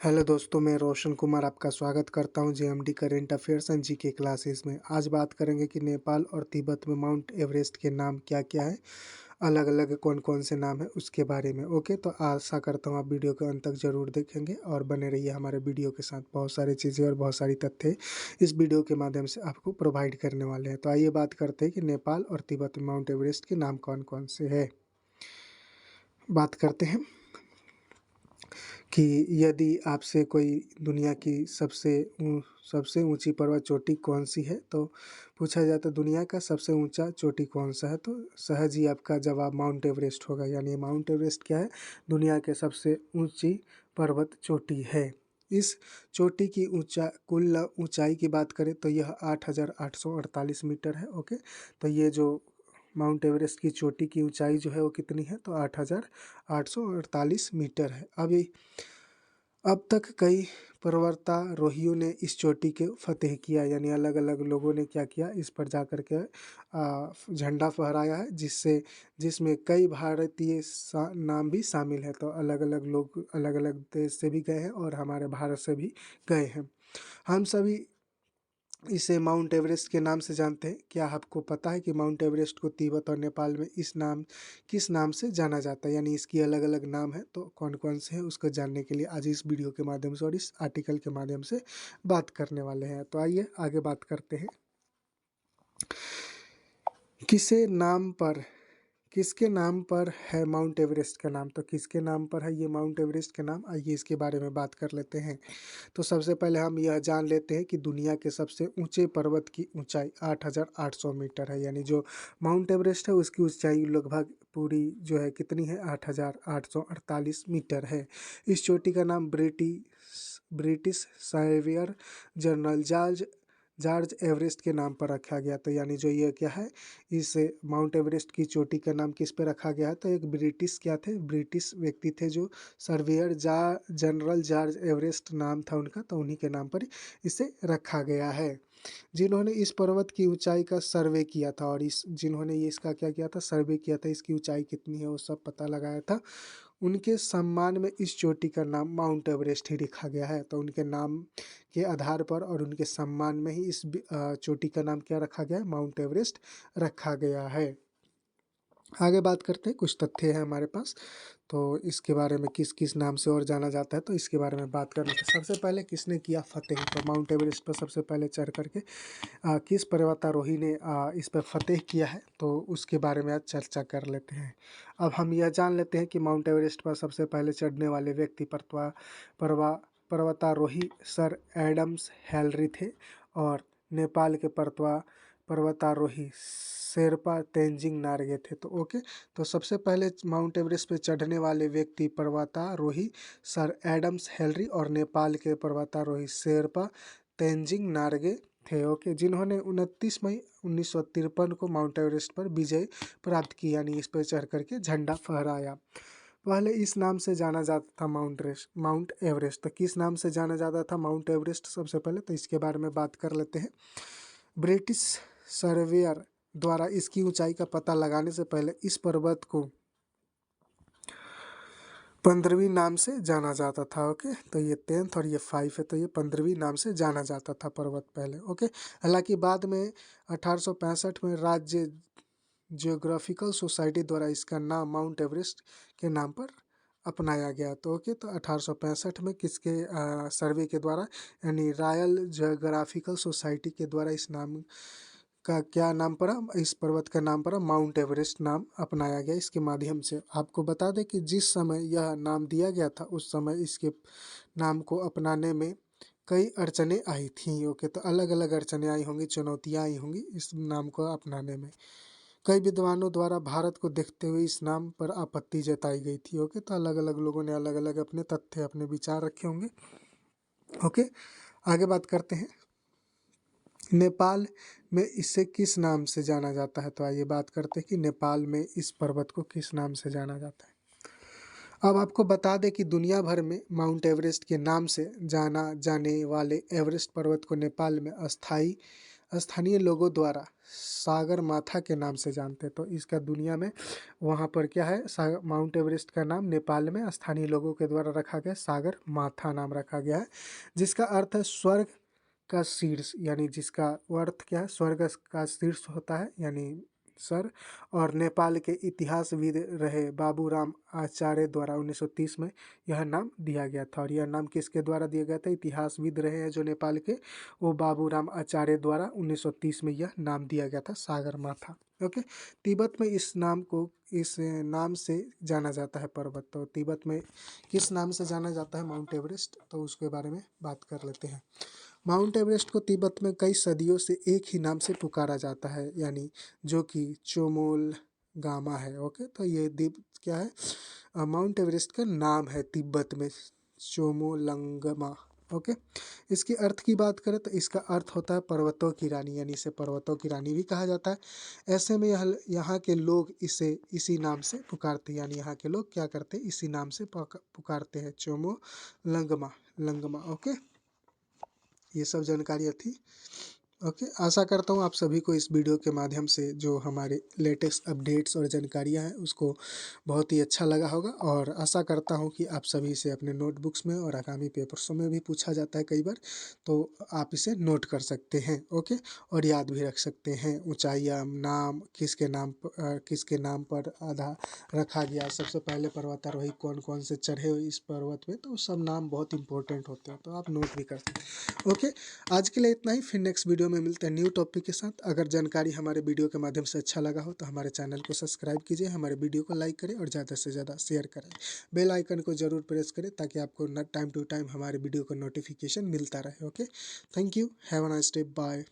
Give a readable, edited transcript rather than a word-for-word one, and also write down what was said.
Hello दोस्तों, मैं रोशन कुमार आपका स्वागत करता हूं JMD current affairs and GK classes में। आज बात करेंगे कि नेपाल और तिब्बत में माउंट एवरेस्ट के नाम क्या-क्या हैं, अलग-अलग कौन-कौन से नाम हैं उसके बारे में। ओके, तो आशा करता हूं आप वीडियो को अंत तक ज़रूर देखेंगे और बने रहिए हमारे वीडियो के साथ। बहुत सारी चीज़ें और बहुत सारी तथ्य इस वीडियो के माध्यम से आपको प्रोवाइड करने वाले हैं। तो आइए बात करते हैं कि नेपाल और तिब्बत में माउंट एवरेस्ट के नाम कौन-कौन से हैं। बात करते हैं कि यदि आपसे कोई दुनिया की सबसे ऊंची पर्वत चोटी कौन सी है, तो पूछा जाता है दुनिया का सबसे ऊंचा चोटी कौन सा है, तो सहज ही आपका जवाब माउंट एवरेस्ट होगा। यानी माउंट एवरेस्ट क्या है? दुनिया के सबसे ऊंची पर्वत चोटी है। इस चोटी की कुल ऊंचाई की बात करें तो यह 8,848 मीटर है। ओके, तो ये जो माउंट एवरेस्ट की चोटी की ऊंचाई जो है वो कितनी है, तो 8,848 मीटर है। अब तक कई पर्वतारोहियों ने इस चोटी के फतेह किया, यानी अलग अलग लोगों ने क्या किया, इस पर जा कर के झंडा फहराया है, जिसमें कई भारतीय नाम भी शामिल है। तो अलग अलग लोग अलग अलग देश से भी गए हैं और हमारे भारत से भी गए हैं। हम सभी इसे माउंट एवरेस्ट के नाम से जानते हैं। क्या आपको पता है कि माउंट एवरेस्ट को तिब्बत और नेपाल में किस नाम से जाना जाता है, यानी इसकी अलग अलग नाम है। तो कौन कौन से हैं उसको जानने के लिए आज इस वीडियो के माध्यम से और इस आर्टिकल के माध्यम से बात करने वाले हैं। तो आइए आगे बात करते हैं। किसे नाम पर किसके नाम पर है माउंट एवरेस्ट का नाम, तो किसके नाम पर है ये माउंट एवरेस्ट का नाम, आइए इसके बारे में बात कर लेते हैं। तो सबसे पहले हम यह जान लेते हैं कि दुनिया के सबसे ऊंचे पर्वत की ऊंचाई 8,800 मीटर है। यानी जो माउंट एवरेस्ट है उसकी ऊंचाई लगभग पूरी जो है कितनी है, 8,848 मीटर है। इस चोटी का नाम British surveyor general George George Everest के नाम पर रखा गया। तो यानी जो ये क्या है, इस माउंट एवरेस्ट की चोटी का नाम किस पे रखा गया है, तो एक ब्रिटिश व्यक्ति थे जो सर्वेयर जनरल जॉर्ज एवरेस्ट नाम था उनका, तो उन्हीं के नाम पर इसे रखा गया है। जिन्होंने इस पर्वत की ऊंचाई का सर्वे किया था और जिन्होंने ये इसका क्या किया था, सर्वे किया था, इसकी ऊंचाई कितनी है वो सब पता लगाया था, उनके सम्मान में इस चोटी का नाम माउंट एवरेस्ट ही रखा गया है। तो उनके नाम के आधार पर और उनके सम्मान में ही इस चोटी का नाम क्या रखा गया है, माउंट एवरेस्ट रखा गया है। आगे बात करते हैं, कुछ तथ्य है हमारे पास, तो इसके बारे में किस किस नाम से और जाना जाता है, तो इसके बारे में बात करते हैं। सबसे पहले किसने किया फतेह, तो माउंट एवरेस्ट पर सबसे पहले चढ़ करके किस पर्वतारोही ने इस पर फतेह किया है, तो उसके बारे में आज चर्चा कर लेते हैं। अब हम यह जान लेते हैं कि माउंट एवरेस्ट पर सबसे पहले चढ़ने वाले व्यक्ति पर्वतारोही सर एडम्स हेनरी थे और नेपाल के पर्वतारोही शेरपा तेंजिंग नार्गे थे। तो ओके, तो सबसे पहले माउंट एवरेस्ट पे चढ़ने वाले व्यक्ति पर्वतारोही सर एडम्स हेनरी और नेपाल के पर्वतारोही शेरपा तेंजिंग नार्गे थे। ओके, जिन्होंने 29 मई 1953 को माउंट एवरेस्ट पर विजय प्राप्त की, यानी इस पर चढ़ करके झंडा फहराया। पहले इस नाम से जाना जाता था माउंट एवरेस्ट। तो किस नाम से जाना जाता था माउंट एवरेस्ट सबसे पहले, तो इसके बारे में बात कर लेते हैं। ब्रिटिश सर्वेयर द्वारा इसकी ऊंचाई का पता लगाने से पहले इस पर्वत को 15वीं नाम से जाना जाता था। ओके, तो ये 10th और ये 5 है, तो ये 15वीं नाम से जाना जाता था पर्वत पहले। ओके, हालांकि बाद में 1865 में राज्य जियोग्राफिकल सोसाइटी द्वारा इसका नाम माउंट एवरेस्ट के नाम पर अपनाया गया। तो ओके, तो 1865 में किसके सर्वे के द्वारा, यानी रॉयल जियोग्राफिकल सोसाइटी के द्वारा इस नाम का क्या नाम पड़ा, इस पर्वत का नाम पड़ा माउंट एवरेस्ट नाम अपनाया गया इसके माध्यम से। आपको बता दें कि जिस समय यह नाम दिया गया था उस समय इसके नाम को अपनाने में कई अड़चनें आई थी। ओके, तो अलग अलग अड़चनें आई होंगी, चुनौतियाँ आई होंगी इस नाम को अपनाने में। कई विद्वानों द्वारा भारत को देखते हुए इस नाम पर आपत्ति जताई गई थी। ओके, तो अलग अलग लोगों ने अलग अलग अपने तथ्य अपने विचार रखे होंगे। ओके, आगे बात करते हैं। नेपाल में इसे किस नाम से जाना जाता है, तो आइए बात करते हैं कि नेपाल में इस पर्वत को किस नाम से जाना जाता है। अब आपको बता दें कि दुनिया भर में माउंट एवरेस्ट के नाम से जाना जाने वाले एवरेस्ट पर्वत को नेपाल में स्थानीय लोगों द्वारा सागर माथा के नाम से जानते हैं। तो इसका दुनिया में वहाँ पर क्या है, माउंट एवरेस्ट का नाम नेपाल में स्थानीय लोगों के द्वारा रखा गया, सागर माथा नाम रखा गया है, जिसका अर्थ है स्वर्ग का शीर्ष, यानी जिसका अर्थ क्या है, स्वर्ग का शीर्ष होता है यानी सर। और नेपाल के इतिहासविद रहे बाबूराम आचार्य द्वारा 1930 में यह नाम दिया गया था। और यह नाम किसके द्वारा दिया गया था, इतिहासविद रहे हैं जो नेपाल के, वो बाबूराम आचार्य द्वारा 1930 में यह नाम दिया गया था, सागर माथा। ओके। तिब्बत में इस नाम से जाना जाता है पर्वत। तो तिब्बत में किस नाम से जाना जाता है माउंट एवरेस्ट, तो उसके बारे में बात कर लेते हैं। माउंट एवरेस्ट को तिब्बत में कई सदियों से एक ही नाम से पुकारा जाता है, यानी जो कि चोमोल गामा है। ओके, तो ये द्वीप क्या है, माउंट एवरेस्ट का नाम है तिब्बत में, चोमोलंगमा। ओके। इसके अर्थ की बात करें तो इसका अर्थ होता है पर्वतों की रानी, यानी इसे पर्वतों की रानी भी कहा जाता है। ऐसे में यहाँ के लोग इसे इसी नाम से पुकारते हैं, यानी यहाँ के लोग क्या करते हैं, इसी नाम से पुकारते हैं, चोमोलंगमा, लंगमा। ओके, ये सब जानकारियाँ थी। ओके, आशा करता हूँ आप सभी को इस वीडियो के माध्यम से जो हमारे लेटेस्ट अपडेट्स और जानकारियाँ हैं उसको बहुत ही अच्छा लगा होगा। और आशा करता हूँ कि आप सभी से अपने नोटबुक्स में और आगामी पेपर्सों में भी पूछा जाता है कई बार, तो आप इसे नोट कर सकते हैं। ओके, और याद भी रख सकते हैं। ऊंचाइयाँ, नाम, किसके नाम पर आधा रखा गया, सबसे पहले पर्वतारोही कौन कौन से चढ़े हुए इस पर्वत में, तो सब नाम बहुत इंपॉर्टेंट होते हैं, तो आप नोट भी कर सकते हैं। ओके, आज के लिए इतना ही। फिर नेक्स्ट वीडियो में मिलते हैं न्यू टॉपिक के साथ। अगर जानकारी हमारे वीडियो के माध्यम से अच्छा लगा हो तो हमारे चैनल को सब्सक्राइब कीजिए, हमारे वीडियो को लाइक करें और ज़्यादा से ज़्यादा शेयर करें। बेल आइकन को ज़रूर प्रेस करें ताकि आपको टाइम टू टाइम हमारे वीडियो का नोटिफिकेशन मिलता रहे। Okay, thank you, have a nice day, bye.